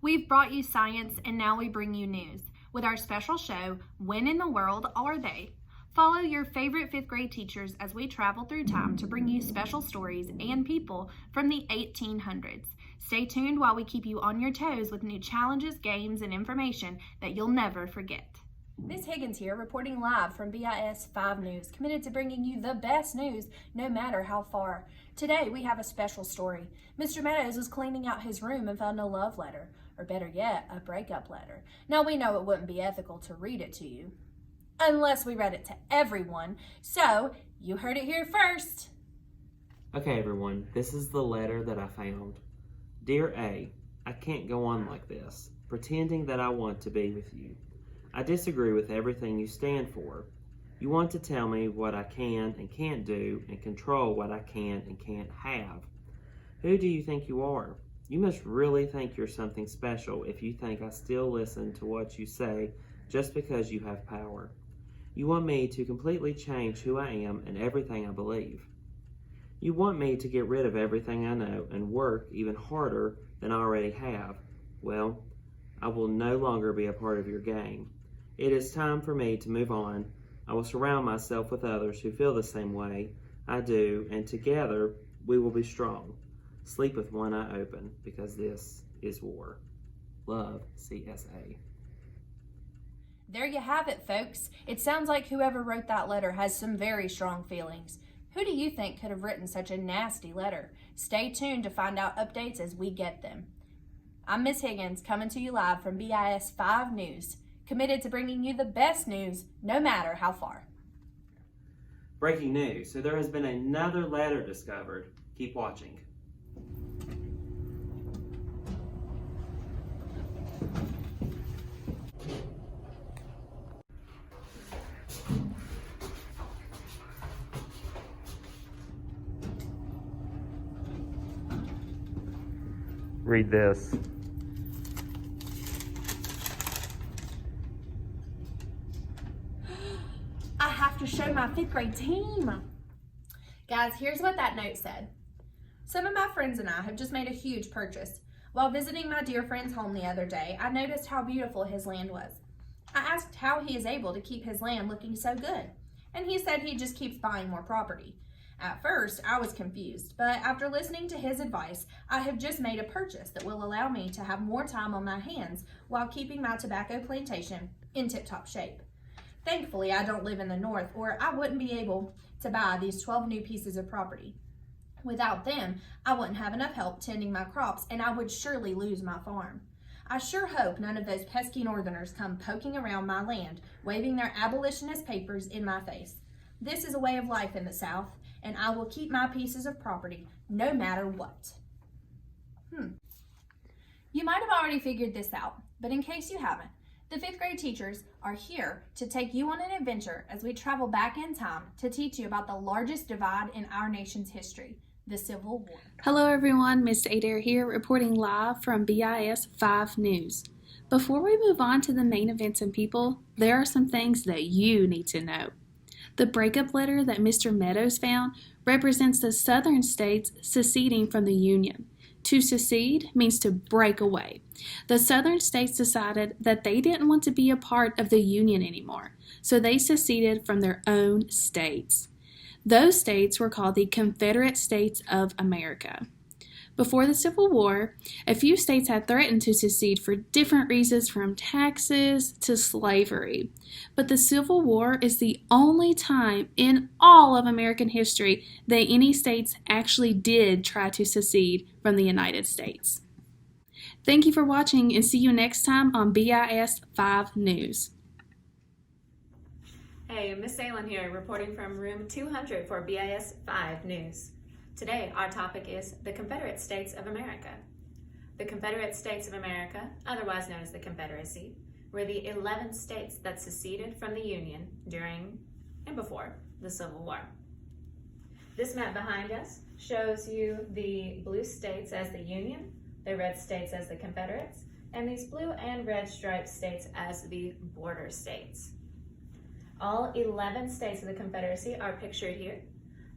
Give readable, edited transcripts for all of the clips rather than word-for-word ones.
We've brought you science and now we bring you news with our special show, When in the World Are They? Follow your favorite 5th grade teachers as we travel through time to bring you special stories and people from the 1800s. Stay tuned while we keep you on your toes with new challenges, games, and information that you'll never forget. Miss Higgins here, reporting live from BIS 5 News, committed to bringing you the best news no matter how far. Today we have a special story. Mr. Meadows was cleaning out his room and found a love letter, or better yet, a breakup letter. Now we know it wouldn't be ethical to read it to you, unless we read it to everyone, so you heard it here first. Okay everyone, this is the letter that I found. Dear A, I can't go on like this, pretending that I want to be with you. I disagree with everything you stand for. You want to tell me what I can and can't do and control what I can and can't have. Who do you think you are? You must really think you're something special if you think I still listen to what you say just because you have power. You want me to completely change who I am and everything I believe. You want me to get rid of everything I know and work even harder than I already have. Well, I will no longer be a part of your game. It is time for me to move on. I will surround myself with others who feel the same way I do, and together we will be strong. Sleep with one eye open, because this is war. Love, CSA. There you have it, folks. It sounds like whoever wrote that letter has some very strong feelings. Who do you think could have written such a nasty letter? Stay tuned to find out updates as we get them. I'm Miss Higgins, coming to you live from BIS 5 News, committed to bringing you the best news no matter how far. Breaking news. So there has been another letter discovered. Keep watching. Read this. I have to show my 5th grade team. Guys, here's what that note said. Some of my friends and I have just made a huge purchase. While visiting my dear friend's home the other day, I noticed how beautiful his land was. I asked how he is able to keep his land looking so good, and he said he just keeps buying more property. At first, I was confused, but after listening to his advice, I have just made a purchase that will allow me to have more time on my hands while keeping my tobacco plantation in tip-top shape. Thankfully, I don't live in the north, or I wouldn't be able to buy these 12 new pieces of property. Without them, I wouldn't have enough help tending my crops, and I would surely lose my farm. I sure hope none of those pesky northerners come poking around my land, waving their abolitionist papers in my face. This is a way of life in the South, and I will keep my pieces of property no matter what. You might have already figured this out, but in case you haven't, the 5th grade teachers are here to take you on an adventure as we travel back in time to teach you about the largest divide in our nation's history, the Civil War. Hello everyone, Miss Adair here, reporting live from BIS 5 News. Before we move on to the main events and people, there are some things that you need to know. The breakup letter that Mr. Meadows found represents the southern states seceding from the Union. To secede means to break away. The southern states decided that they didn't want to be a part of the Union anymore, so they seceded from their own states. Those states were called the Confederate States of America. Before the Civil War, a few states had threatened to secede for different reasons, from taxes to slavery. But the Civil War is the only time in all of American history that any states actually did try to secede from the United States. Thank you for watching, and see you next time on BIS 5 News. Hey, Miss Salem here, reporting from room 200 for BIS 5 News. Today, our topic is the Confederate States of America. The Confederate States of America, otherwise known as the Confederacy, were the 11 states that seceded from the Union during and before the Civil War. This map behind us shows you the blue states as the Union, the red states as the Confederates, and these blue and red striped states as the border states. All 11 states of the Confederacy are pictured here.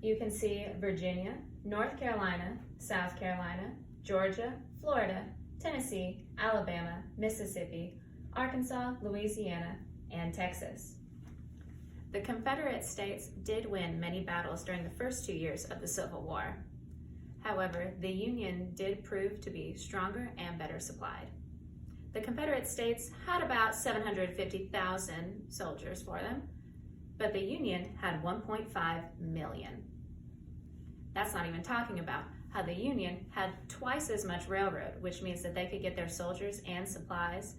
You can see Virginia, North Carolina, South Carolina, Georgia, Florida, Tennessee, Alabama, Mississippi, Arkansas, Louisiana, and Texas. The Confederate States did win many battles during the first 2 years of the Civil War. However, the Union did prove to be stronger and better supplied. The Confederate States had about 750,000 soldiers for them, but the Union had 1.5 million. That's not even talking about how the Union had twice as much railroad, which means that they could get their soldiers and supplies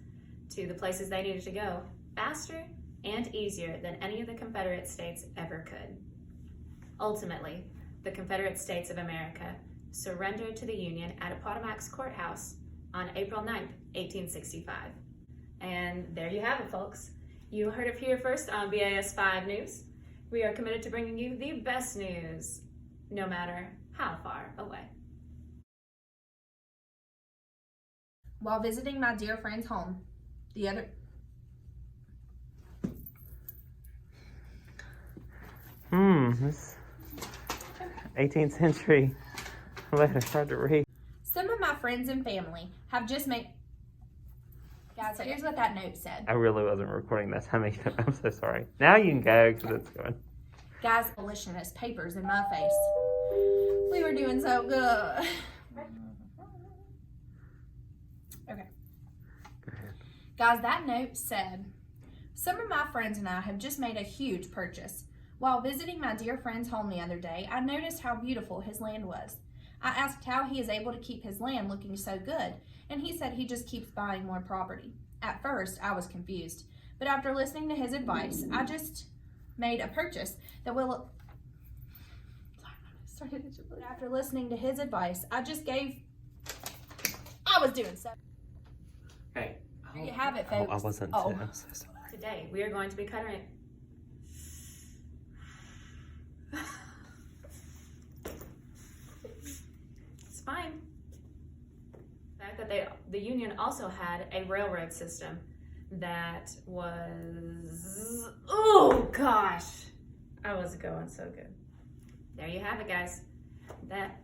to the places they needed to go faster and easier than any of the Confederate States ever could. Ultimately, the Confederate States of America surrendered to the Union at Appomattox Courthouse on April 9th, 1865. And there you have it, folks. You heard it here first on BIS 5 News. We are committed to bringing you the best news, no matter how far away. While visiting my dear friend's home, This 18th century letter hard to read. some of my friends and family have just made... Guys, here's what that note said. I really wasn't recording that time either. I'm so sorry. Now you can go because it's going. Guys, abolitionist papers in my face. We were doing so good. Okay. Go ahead. Guys, that note said, some of my friends and I have just made a huge purchase. While visiting my dear friend's home the other day, I noticed how beautiful his land was. I asked how he is able to keep his land looking so good, and he said he just keeps buying more property. At first, I was confused, but after listening to his advice, I just made a purchase that will... After listening to his advice, I was doing so. Hey. There you have it, folks. I wasn't. Oh. I'm so sorry. Today, we are going to be covering It's fine. The fact that the Union also had a railroad system that was, oh gosh, I was going so good. There you have it, guys. That